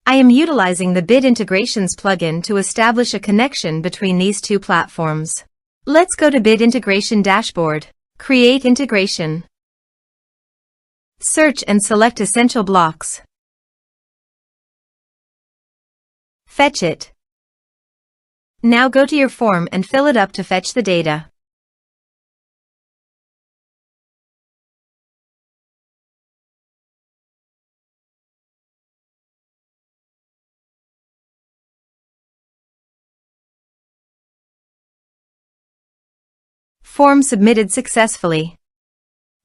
I am utilizing the Bit Integrations plugin to establish a connection between these two platforms. Let's go to Bit Integration Dashboard. Create integration. Search and select Essential Blocks. Fetch it. Now go to your form and fill it up to fetch the data. Form submitted successfully.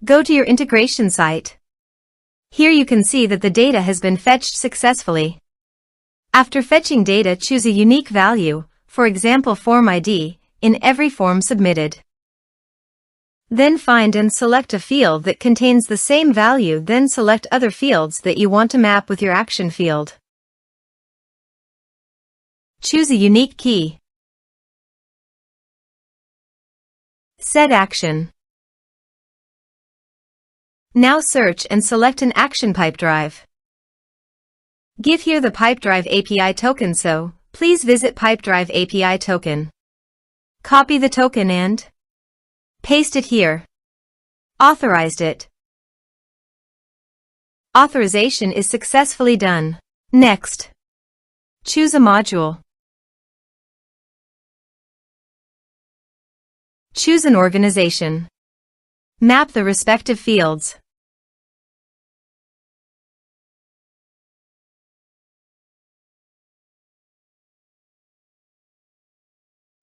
Go to your integration site. Here you can see that the data has been fetched successfully. After fetching data, choose a unique value, for example form ID, in every form submitted. Then find and select a field that contains the same value, then select other fields that you want to map with your action field. Choose a unique key. Set action. Now search and select an action Pipedrive. Give here the Pipedrive API token, so please visit Pipedrive API token. Copy the token and paste it here. Authorized it. Authorization is successfully done. Next, choose a module. Choose an organization. Map the respective fields.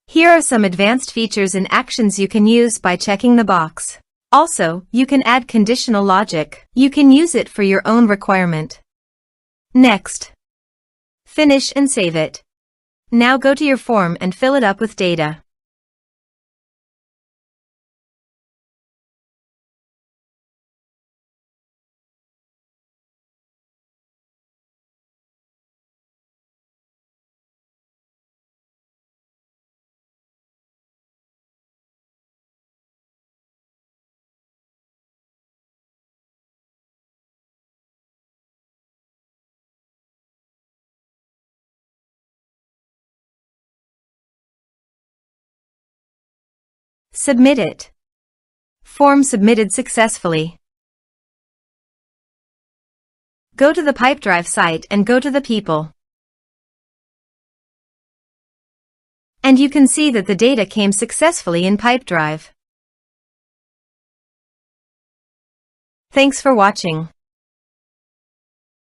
Here are some advanced features and actions you can use by checking the box. Also, you can add conditional logic. You can use it for your own requirement. Next, finish and save it. Now go to your form and fill it up with data. Submit it. Form submitted successfully. Go to the Pipedrive site and go to the people. And you can see that the data came successfully in Pipedrive. Thanks for watching.